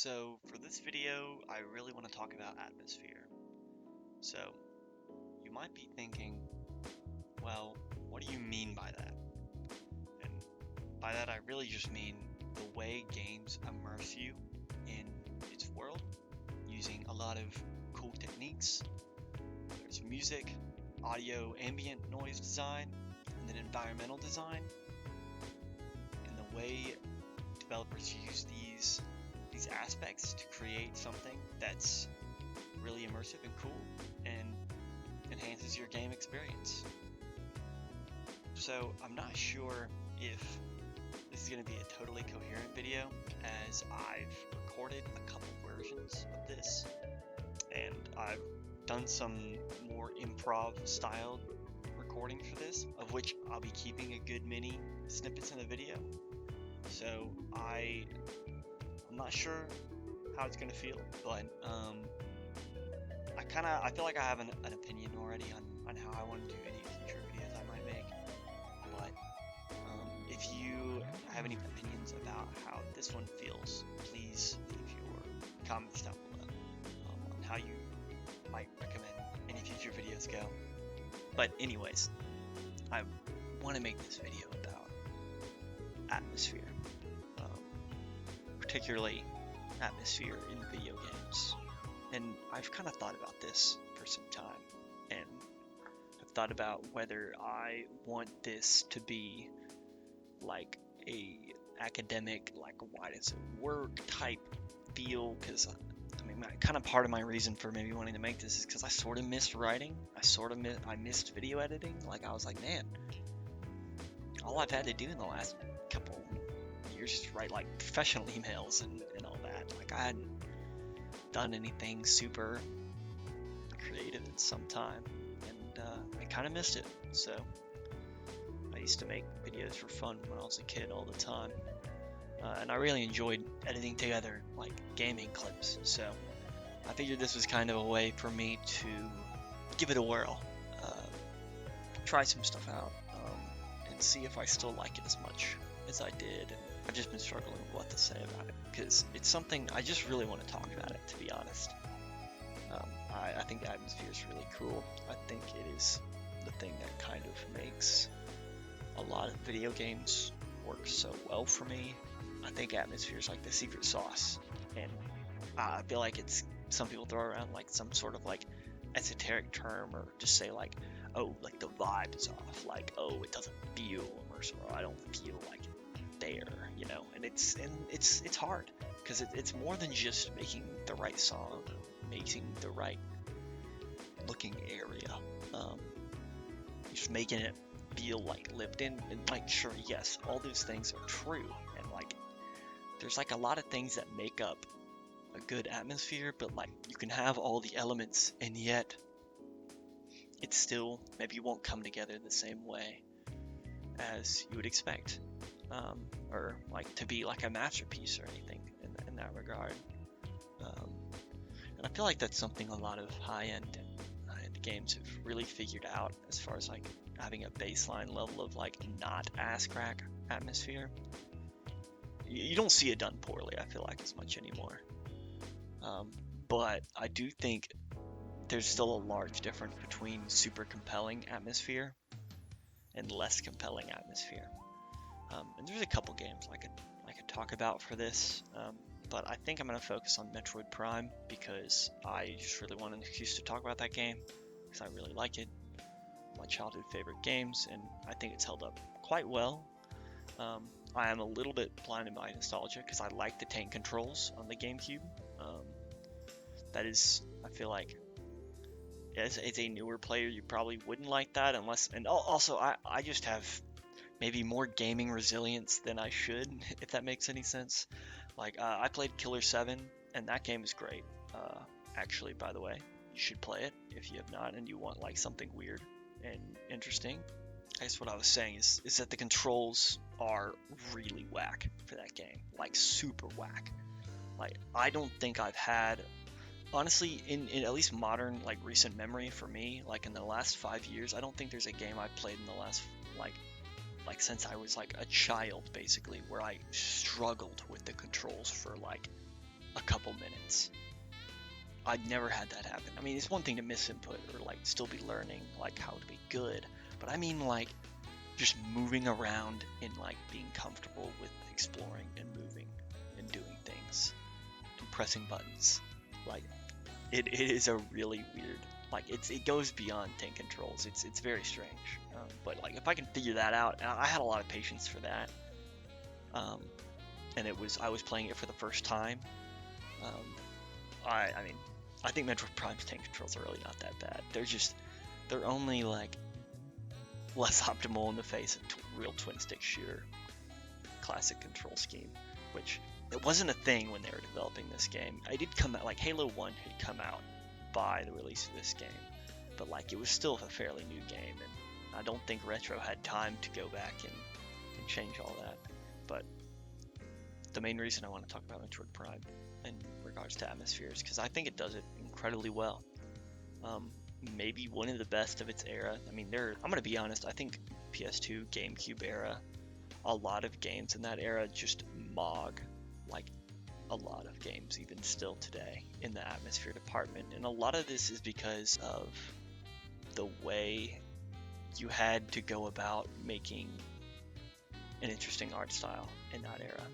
So for this video, I really want to talk about atmosphere. So you might be thinking, well, what do you mean by that? And by that, I really just mean the way games immerse you in its world using a lot of cool techniques. There's music, audio, ambient noise design, and then environmental design. And the way developers use these aspects to create something that's really immersive and cool and enhances your game experience. So I'm not sure if this is going to be a totally coherent video, as I've recorded a couple versions of this and I've done some more improv styled recording for this, of which I'll be keeping a good many snippets in the video. So I'm not sure how it's gonna feel, but I feel like I have an opinion already on how I want to do any future videos I might make. But if you have any opinions about how this one feels, please leave your comments down below on how you might recommend any future videos go. But anyways, I want to make this video about atmosphere. Particularly atmosphere in video games. And I've kind of thought about this for some time, and I've thought about whether I want this to be like a academic, like why does it work type feel, because I mean, kind of part of my reason for maybe wanting to make this is because I sort of missed writing. I missed video editing. Like I was like, man, all I've had to do in the last couple years is write like professional emails and all that. Like I hadn't done anything super creative in some time, and I kind of missed it. So I used to make videos for fun when I was a kid all the time, and I really enjoyed editing together like gaming clips. So I figured this was kind of a way for me to give it a whirl, try some stuff out, and see if I still like it as much as I did. And I've just been struggling with what to say about it, because it's something I just really want to talk about it, to be honest. I think the atmosphere is really cool. I think it is the thing that kind of makes a lot of video games work so well for me. I think atmosphere is like the secret sauce, and I feel like it's, some people throw around like some sort of like esoteric term, or just say like, oh, like the vibe is off, like, oh, it doesn't feel immersive, or I don't feel like there, you know. And it's hard, because it's more than just making the right song, making the right looking area, just making it feel like lived in. And like, sure, yes, all those things are true, and like there's like a lot of things that make up a good atmosphere, but like you can have all the elements and yet it still maybe won't come together the same way as you would expect, or like to be like a masterpiece or anything in that regard. And I feel like that's something a lot of high-end games have really figured out, as far as like having a baseline level of like not ass crack atmosphere. You don't see it done poorly, I feel like, as much anymore. But I do think there's still a large difference between super compelling atmosphere and less compelling atmosphere. And there's a couple games I could talk about for this, but I think I'm going to focus on Metroid Prime, because I just really want an excuse to talk about that game, because I really like it. My childhood favorite games, and I think it's held up quite well. I am a little bit blinded by nostalgia, because I like the tank controls on the GameCube. That is, I feel like, as a newer player, you probably wouldn't like that, unless, and also I just have maybe more gaming resilience than I should, if that makes any sense. Like, I played Killer 7, and that game is great. Actually, by the way, you should play it if you have not, and you want like something weird and interesting. I guess what I was saying is that the controls are really whack for that game, like super whack. Like, I don't think I've had, honestly, in at least modern, like recent memory for me, like in the last 5 years, I don't think there's a game I've played in the last like since I was like a child, basically, where I struggled with the controls for like a buttons. I'd never had that happen. I mean, it's one thing to miss input or like still be learning like how to be good, but I mean like just moving around and like being comfortable with exploring and moving and doing things and pressing buttons. Like it is a really weird, like it goes beyond tank controls. It's very strange. But like if I can figure that out, and I had a lot of patience for that. And I was playing it for the first time. I mean, I think Metroid Prime's tank controls are really not that bad. They're only like less optimal in the face of real twin stick shooter classic control scheme, which it wasn't a thing when they were developing this game. I did come out, like Halo 1 had come out by the release of this game, but like it was still a fairly new game, and I don't think Retro had time to go back and change all that. But the main reason I want to talk about Metroid Prime in regards to atmospheres, because I think it does it incredibly well. Maybe one of the best of its era. I mean, I'm gonna be honest, I think PS2, GameCube era, a lot of games in that era just mog like a lot of games even still today in the atmosphere department. And a lot of this is because of the way you had to go about making an interesting art style in that era,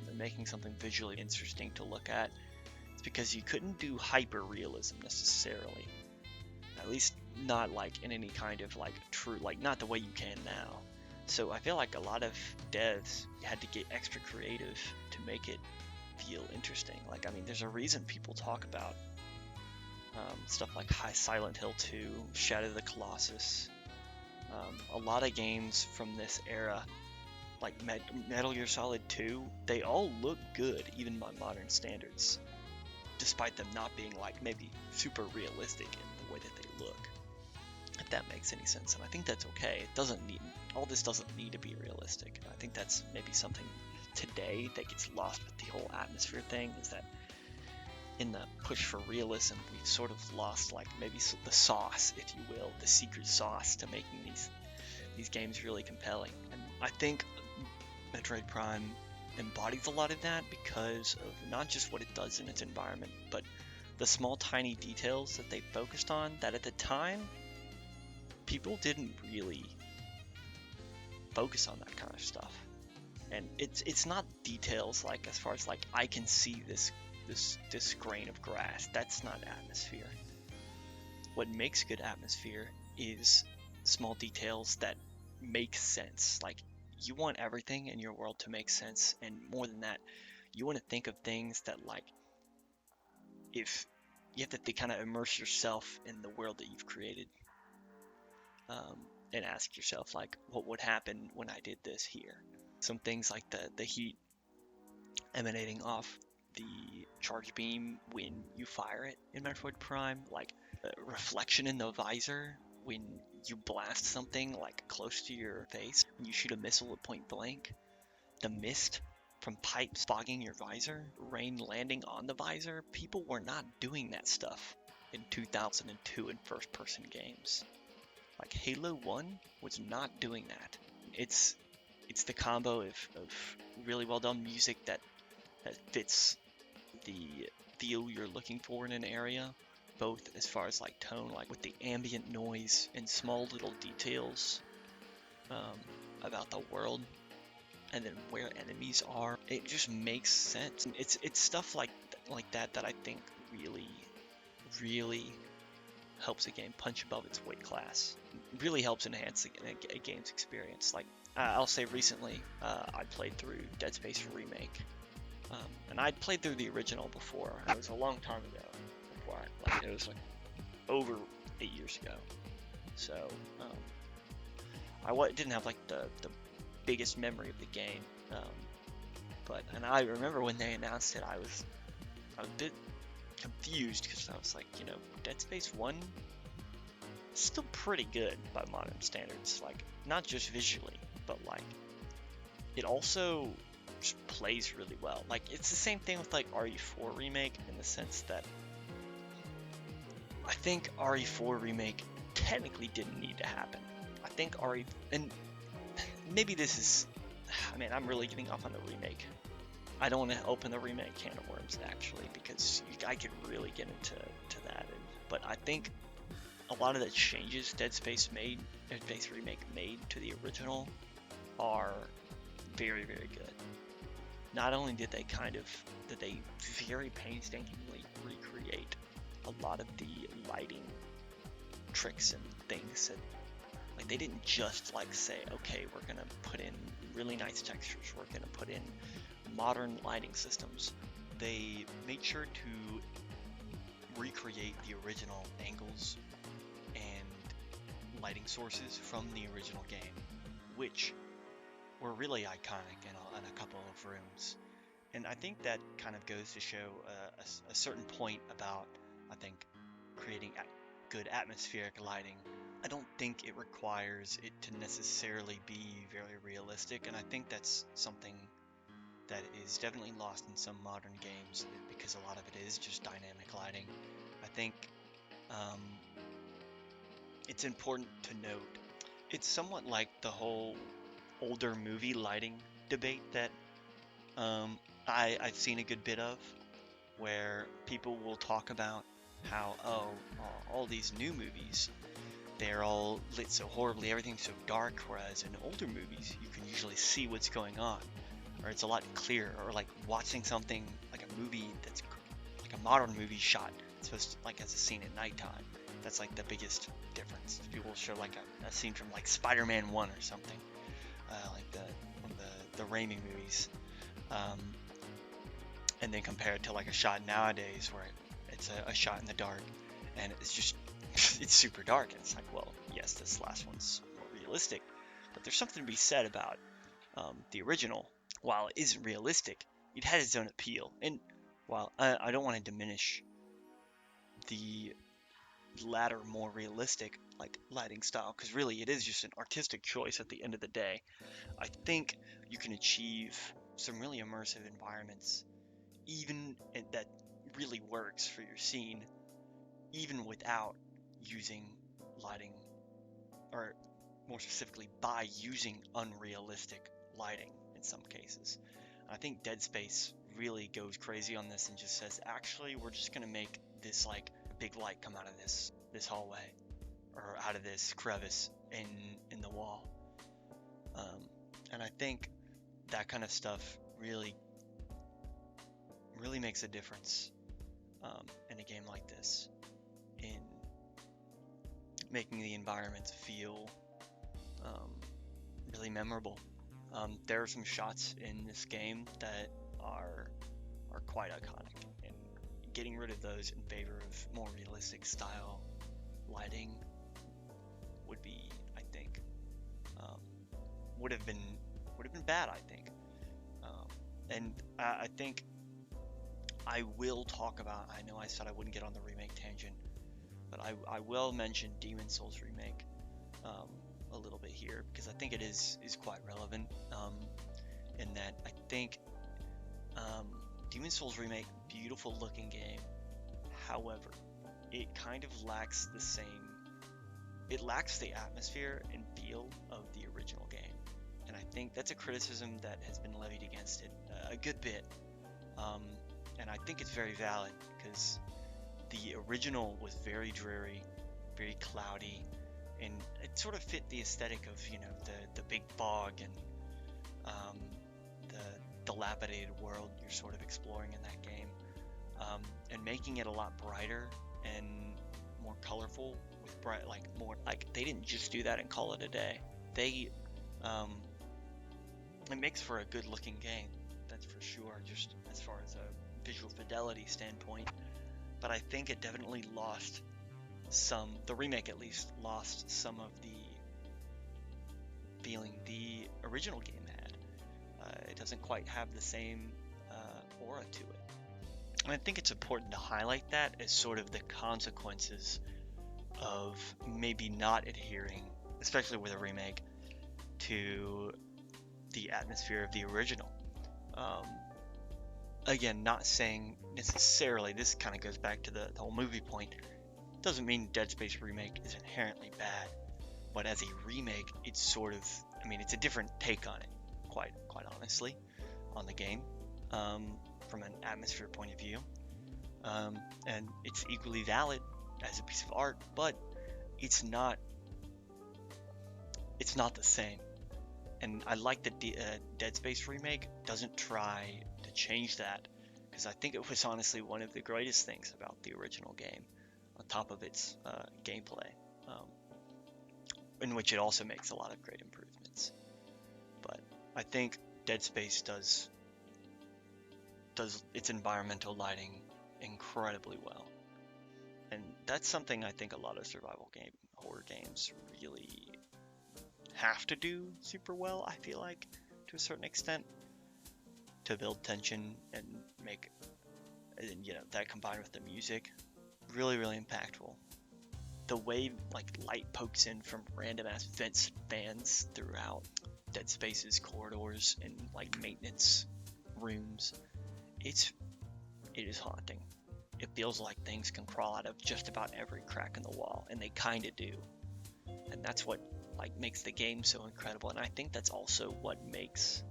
and making something visually interesting to look at. It's because you couldn't do hyper realism necessarily, at least not like in any kind of like true, like not the way you can now. So I feel like a lot of devs had to get extra creative to make it feel interesting. Like, I mean, there's a reason people talk about stuff like Silent Hill 2, Shadow of the Colossus. A lot of games from this era, like Metal Gear Solid 2, they all look good, even by modern standards, despite them not being like maybe super realistic in the way that they look, if that makes any sense. And I think that's okay. All this doesn't need to be realistic. And I think that's maybe something today that gets lost with the whole atmosphere thing, is that in the push for realism, we've sort of lost like maybe the sauce, if you will, the secret sauce to making these games really compelling. And I think Metroid Prime embodies a lot of that because of not just what it does in its environment, but the small tiny details that they focused on that at the time people didn't really focus on that kind of stuff. And it's not details like as far as like I can see this grain of grass. That's not atmosphere. What makes good atmosphere is small details that make sense. Like, you want everything in your world to make sense, and more than that, you want to think of things that, like, if you have to kind of immerse yourself in the world that you've created, and ask yourself, like, what would happen when I did this here? Some things like the heat emanating off the charge beam when you fire it in Metroid Prime, like the reflection in the visor when you blast something like close to your face, when you shoot a missile at point blank, the mist from pipes fogging your visor, rain landing on the visor. People were not doing that stuff in 2002 in first-person games. Like, Halo 1 was not doing that. It's the combo of really well done music that fits the feel you're looking for in an area, both as far as like tone, like with the ambient noise and small little details about the world, and then where enemies are. It just makes sense. It's stuff like that I think really helps a game punch above its weight class. It really helps enhance a game's experience. Like, I'll say recently, I played through Dead Space Remake, and I'd played through the original before. It was a long time ago. It was like over 8 years ago. So I didn't have like the biggest memory of the game, and I remember when they announced it, I was a bit confused, because I was like, Dead Space 1 is still pretty good by modern standards, like not just visually, but like it also just plays really well. Like, it's the same thing with like RE4 Remake, in the sense that I think RE4 Remake technically didn't need to happen. I think and maybe this is, I mean, I'm really getting off on the remake I don't want to open the remake can of worms actually, because I could really get into that. But I think a lot of the changes Dead Space Remake made to the original are very, very good. Not only did they very painstakingly recreate a lot of the lighting tricks and things that, like, they didn't just like say, okay, we're gonna put in really nice textures, we're gonna put in modern lighting systems. They made sure to recreate the original angles and lighting sources from the original game, which were really iconic in a couple of rooms. And I think that kind of goes to show a certain point about, I think, creating good atmospheric lighting. I don't think it requires it to necessarily be very realistic, and I think that's something that is definitely lost in some modern games, because a lot of it is just dynamic lighting. I think um, it's important to note, it's somewhat like the whole older movie lighting debate that I've seen a good bit of, where people will talk about how, all these new movies, they're all lit so horribly, everything's so dark, whereas in older movies, you can usually see what's going on, or it's a lot clearer, or like watching something like a movie that's like a modern movie shot, it's supposed to, like, as a scene at nighttime. That's like the biggest difference. People will show like a scene from like Spider-Man 1 or something, like one of the Raimi movies, and then compare it to like a shot nowadays where it's a shot in the dark, and it's just it's super dark, and it's like, well, yes, this last one's more realistic, but there's something to be said about the original. While it isn't realistic, it had its own appeal, and while I don't want to diminish the latter, more realistic like lighting style, because really it is just an artistic choice at the end of the day, I think you can achieve some really immersive environments, even that really works for your scene, even without using lighting, or more specifically by using unrealistic lighting in some cases. I think Dead Space really goes crazy on this and just says, actually, we're just gonna make this like big light come out of this hallway, or out of this crevice in the wall. And I think that kind of stuff really makes a difference in a game like this, in making the environments feel really memorable. There are some shots in this game that are quite iconic, and getting rid of those in favor of more realistic style lighting would be, I think, would have been bad, I think. And I think I will talk about, I know I said I wouldn't get on the remake tangent, but I will mention Demon's Souls remake a little bit here, because I think it is quite relevant, in that I think Demon's Souls remake, beautiful looking game, however, it kind of lacks the atmosphere and feel of the original game. And I think that's a criticism that has been levied against it a good bit. And I think it's very valid, because the original was very dreary, very cloudy, and it sort of fit the aesthetic of, the big fog and the dilapidated world you're sort of exploring in that game. And making it a lot brighter and more colorful, with bright, like, more, like, they didn't just do that and call it a day. It makes for a good looking game, that's for sure, just as far as a visual fidelity standpoint. But I think it definitely lost the remake at least lost some of the feeling the original game had. It doesn't quite have the same aura to it. And I think it's important to highlight that as sort of the consequences of maybe not adhering, especially with a remake, to the atmosphere of the original. Again, not saying necessarily, this kind of goes back to the whole movie point, doesn't mean Dead Space remake is inherently bad, but as a remake, it's sort of, it's a different take on it, quite honestly, on the game. from an atmosphere point of view, and it's equally valid as a piece of art, but it's not the same. And I like that Dead Space remake doesn't try to change that, because I think it was honestly one of the greatest things about the original game, on top of its gameplay, in which it also makes a lot of great improvements. But I think Dead Space does its environmental lighting incredibly well, and that's something I think a lot of horror games really have to do super well, I feel like, to a certain extent, to build tension and make, and that combined with the music, really, really impactful. The way light pokes in from random ass fans throughout Dead Space's corridors and maintenance rooms, it is haunting. It feels like things can crawl out of just about every crack in the wall, and they kind of do. And that's what makes the game so incredible. And I think that's also what makes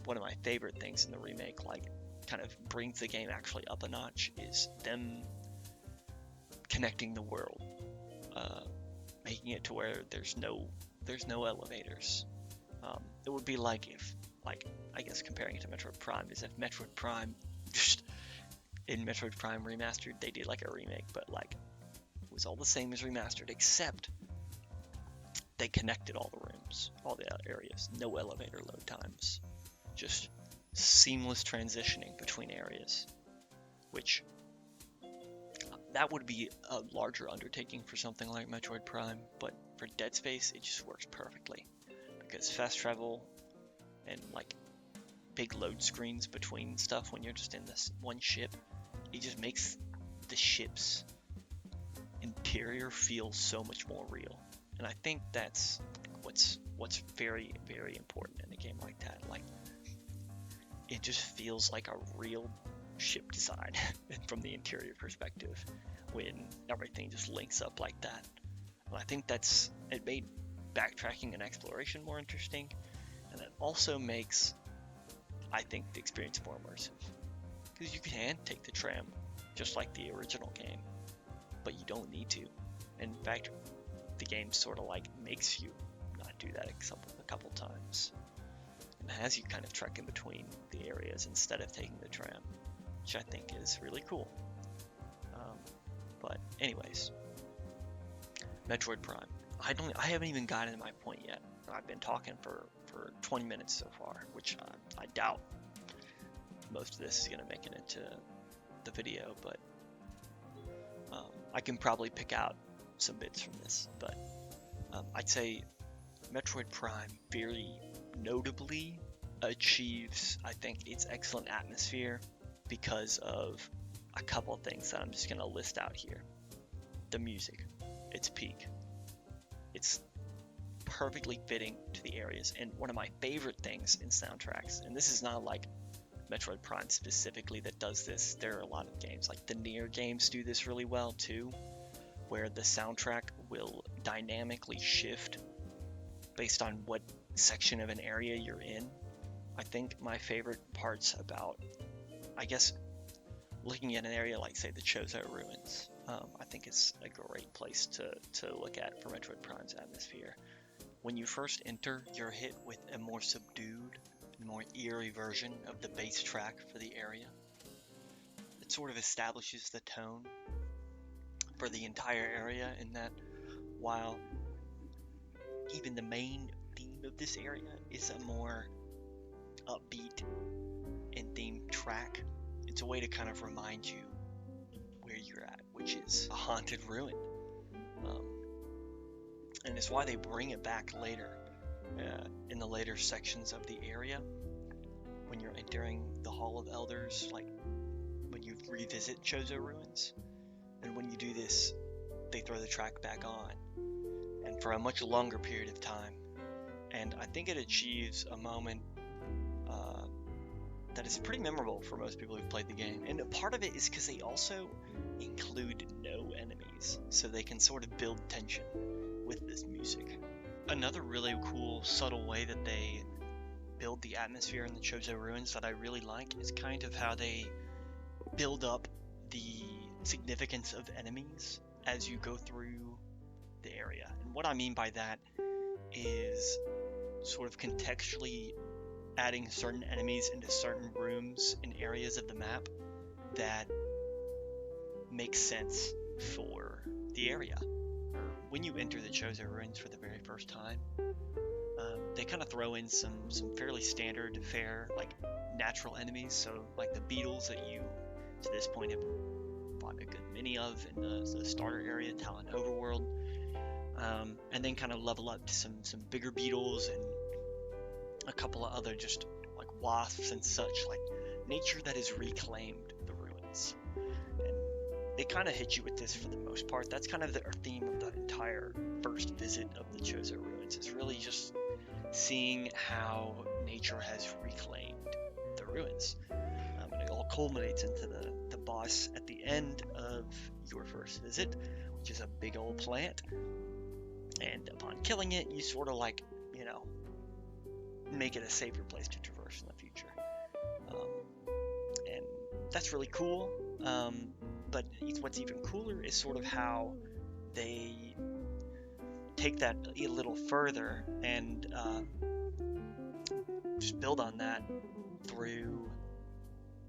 one of my favorite things in the remake, kind of brings the game actually up a notch, is them connecting the world, making it to where there's no elevators. It would be like if, I guess comparing it to Metroid Prime, is if Metroid Prime just in Metroid Prime Remastered, they did a remake, but it was all the same as Remastered, except they connected all the rooms, all the areas, no elevator load times, just seamless transitioning between areas, which that would be a larger undertaking for something like Metroid Prime, but for Dead Space, it just works perfectly, because fast travel and big load screens between stuff when you're just in this one ship, it just makes the ship's interior feel so much more real. And I think that's what's very, very important in a game like that. It just feels like a real ship design from the interior perspective when everything just links up like that. And I think it made backtracking and exploration more interesting, and it also makes, I think, the experience more immersive, because you can take the tram just like the original game, but you don't need to. In fact, the game sort of makes you not do that a couple times, and has you kind of trek in between the areas instead of taking the tram, which I think is really cool. But anyways, Metroid Prime. I haven't even gotten to my point yet. I've been talking for 20 minutes so far, which I doubt most of this is going to make it into the video, but I can probably pick out some bits from this. But I'd say Metroid Prime very notably achieves, I think, its excellent atmosphere because of a couple of things that I'm just going to list out here. The music, its peak. It's perfectly fitting to the areas, and one of my favorite things in soundtracks, and this is not Metroid Prime specifically that does this, there are a lot of games, the Nier games do this really well too, where the soundtrack will dynamically shift based on what section of an area you're in. I think my favorite parts about, I guess, looking at an area like, say, the Chozo Ruins, I think it's a great place to look at for Metroid Prime's atmosphere. When you first enter, you're hit with a more subdued and more eerie version of the bass track for the area. It sort of establishes the tone for the entire area, in that while even the main theme of this area is a more upbeat and themed track, it's a way to kind of remind you where you're at, which is a haunted ruin. And it's why they bring it back later, in the later sections of the area, when you're entering the Hall of Elders, when you revisit Chozo Ruins. And when you do this, they throw the track back on, and for a much longer period of time. And I think it achieves a moment that is pretty memorable for most people who've played the game. And a part of it is because they also include no enemies, so they can sort of build tension with this music. Another really cool, subtle way that they build the atmosphere in the Chozo Ruins that I really like is kind of how they build up the significance of enemies as you go through the area. And what I mean by that is sort of contextually adding certain enemies into certain rooms and areas of the map that make sense for the area. When you enter the Chozo Ruins for the very first time, they kind of throw in some fairly standard fare, like natural enemies. So like the beetles that you to this point have fought a good many of in the starter area, Talon Overworld, and then kind of level up to some bigger beetles and a couple of other just like wasps and such, like nature that has reclaimed the ruins. And they kind of hit you with this for the most part. That's kind of their theme of the entire first visit of the Chozo Ruins, is really just seeing how nature has reclaimed the ruins. And it all culminates into the boss at the end of your first visit, which is a big old plant. And upon killing it, you sort of like, make it a safer place to traverse in the future. And that's really cool. But what's even cooler is sort of how they take that a little further and just build on that through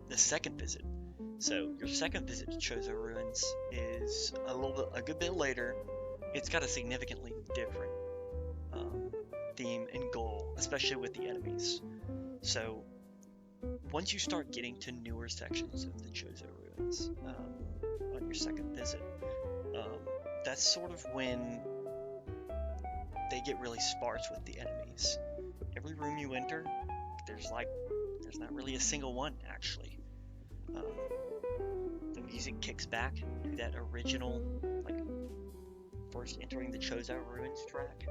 the second visit. So your second visit to Chozo Ruins is a good bit later. It's got a significantly different theme and goal, especially with the enemies. So once you start getting to newer sections of the Chozo Ruins on your second visit, that's sort of when they get really sparse with the enemies. Every room you enter, there's not really a single one actually. The music kicks back to that original, like first entering the Chozo Ruins track.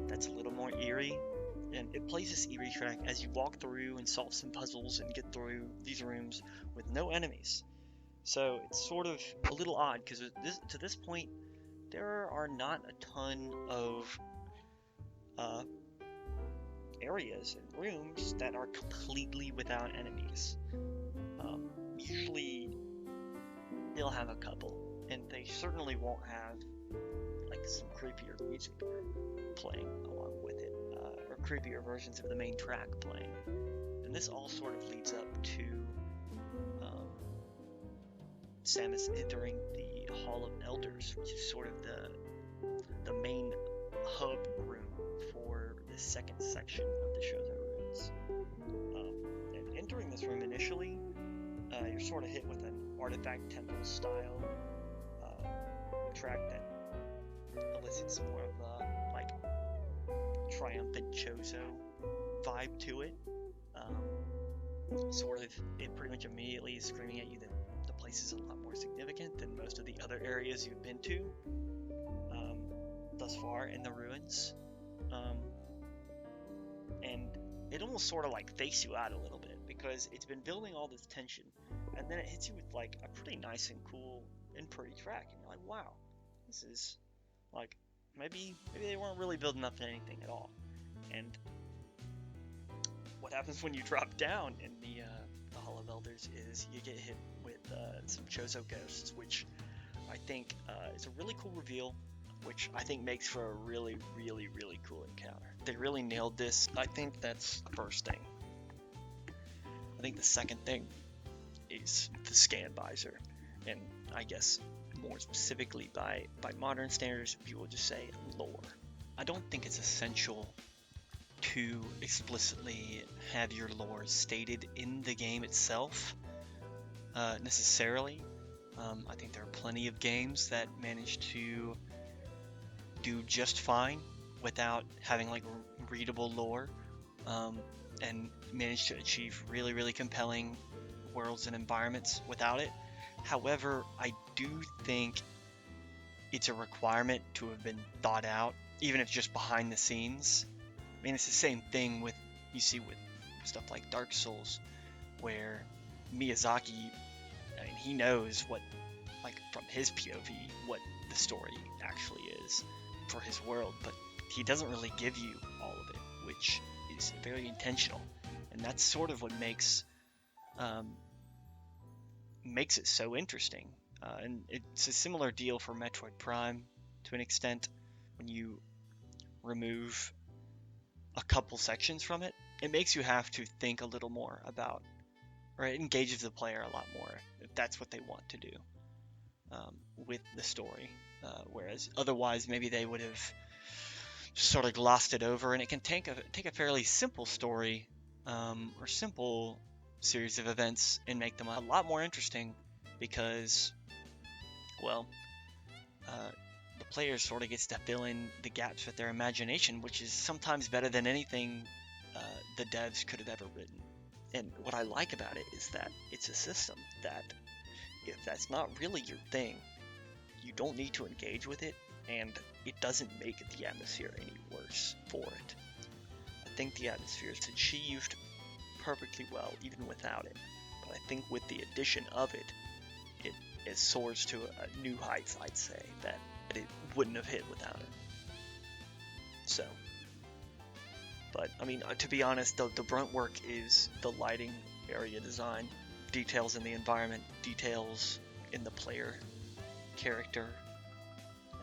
That's a little more eerie, and it plays this eerie track as you walk through and solve some puzzles and get through these rooms with no enemies. So it's sort of a little odd because to this point there are not a ton of areas and rooms that are completely without enemies. Usually they'll have a couple, and they certainly won't have like some creepier music playing along with it, or creepier versions of the main track playing. And this all sort of leads up to Samus entering the Hall of Elders, which is sort of the main hub room for the second section of the Chozo Ruins. And entering this room initially, you're sort of hit with an artifact temple style track that elicits more of a like triumphant Chozo vibe to it. It pretty much immediately is screaming at you that the place is a lot more significant than most of the other areas you've been to thus far in the ruins. And it almost sort of like fakes you out a little bit because it's been building all this tension, and then it hits you with like a pretty nice and cool and pretty track, and you're like, wow, this is like maybe they weren't really building up to anything at all. And what happens when you drop down in the Hall of Elders is you get hit with some Chozo ghosts, which I think is a really cool reveal, which I think makes for a really, really, really cool encounter. They really nailed this. I think that's the first thing. I think the second thing is the scan visor, and I guess more specifically by modern standards, people would just say lore. I don't think it's essential to explicitly have your lore stated in the game itself necessarily. I think there are plenty of games that manage to do just fine without having like readable lore, and manage to achieve really, really compelling worlds and environments without it. However, I do think it's a requirement to have been thought out, even if just behind the scenes. I mean, it's the same thing with stuff like Dark Souls, where Miyazaki, I mean, he knows what, like from his POV, what the story actually is for his world, but he doesn't really give you all of it, which is very intentional. And that's sort of what makes it so interesting. And it's a similar deal for Metroid Prime to an extent. When you remove a couple sections from it, it makes you have to think a little more about, or it engages the player a lot more if that's what they want to do with the story. Whereas otherwise, maybe they would have sort of glossed it over, and it can take a fairly simple story or simple series of events and make them a lot more interesting because, well, the player sort of gets to fill in the gaps with their imagination, which is sometimes better than anything the devs could have ever written. And what I like about it is that it's a system that, if that's not really your thing, you don't need to engage with it, and it doesn't make the atmosphere any worse for it. I think the atmosphere is achieved perfectly well even without it, but I think with the addition of it, it soars to a new heights, I'd say, that it wouldn't have hit without it. So, but I mean, to be honest, the brunt work is the lighting, area design, details in the environment, details in the player character,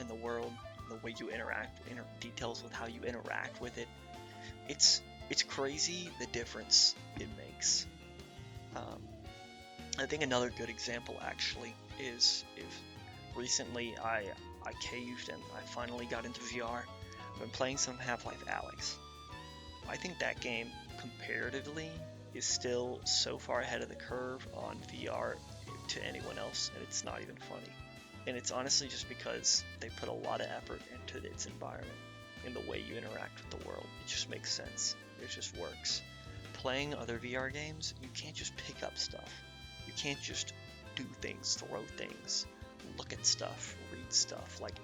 in the world, the way you interact, details with how you interact with it. It's crazy the difference it makes. I think another good example actually is if recently I caved and I finally got into VR. I've been playing some Half-Life Alyx. I think that game comparatively is still so far ahead of the curve on VR to anyone else, and it's not even funny. And it's honestly just because they put a lot of effort into its environment and the way you interact with the world. It just makes sense. It just works. Playing other VR games, you can't just pick up stuff. You can't just do things, throw things, look at stuff, read stuff. Like,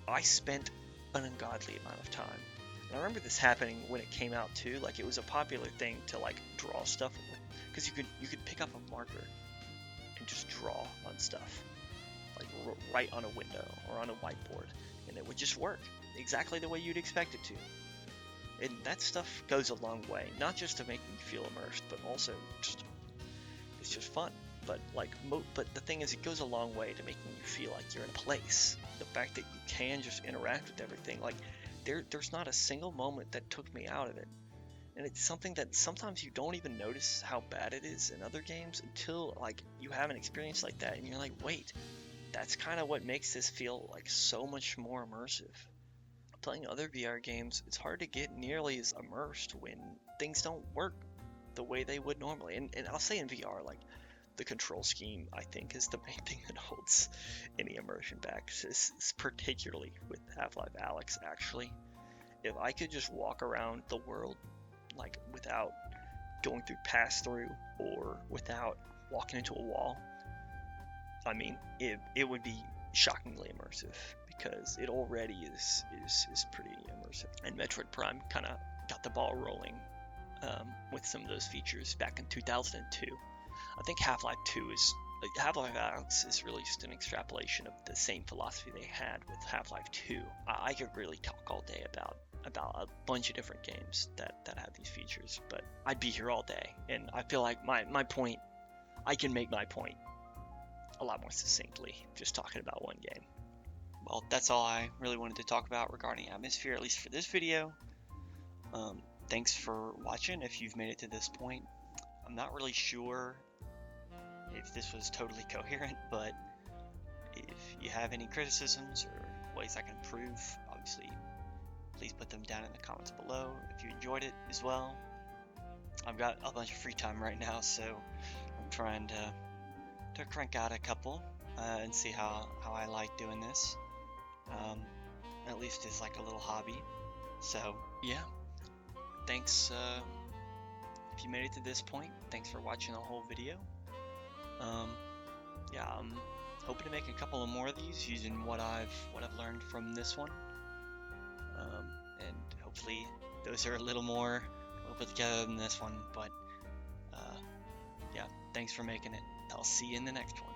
I spent an ungodly amount of time. And I remember this happening when it came out too. Like, it was a popular thing to like draw stuff with, because you could pick up a marker and just draw on stuff, like right on a window or on a whiteboard, and it would just work exactly the way you'd expect it to. And that stuff goes a long way, not just to make you feel immersed, but also just, it's just fun. But but the thing is, it goes a long way to making you feel like you're in a place. The fact that you can just interact with everything, like there's not a single moment that took me out of it. And it's something that sometimes you don't even notice how bad it is in other games until like you have an experience like that, and you're like, wait, that's kind of what makes this feel like so much more immersive. Playing other VR games, it's hard to get nearly as immersed when things don't work the way they would normally. And I'll say in VR, like, the control scheme, I think, is the main thing that holds any immersion back. Particularly with Half-Life Alyx, actually. If I could just walk around the world, like, without going through pass-through or without walking into a wall, I mean, it would be shockingly immersive, because it already is pretty immersive. And Metroid Prime kind of got the ball rolling with some of those features back in 2002. I think Half-Life Alyx is really just an extrapolation of the same philosophy they had with Half-Life 2. I could really talk all day about a bunch of different games that have these features, but I'd be here all day, and I feel like my point, I can make my point a lot more succinctly just talking about one game. Well, that's all I really wanted to talk about regarding Atmosphere, at least for this video. Thanks for watching if you've made it to this point. I'm not really sure if this was totally coherent, but if you have any criticisms or ways I can improve, obviously, please put them down in the comments below. If you enjoyed it as well, I've got a bunch of free time right now, so I'm trying to crank out a couple and see how I like doing this, at least as like a little hobby. So yeah, thanks if you made it to this point. Thanks for watching the whole video. Yeah, I'm hoping to make a couple of more of these using what I've learned from this one, and hopefully those are a little more well put together than this one. But yeah, thanks for making it. I'll see you in the next one.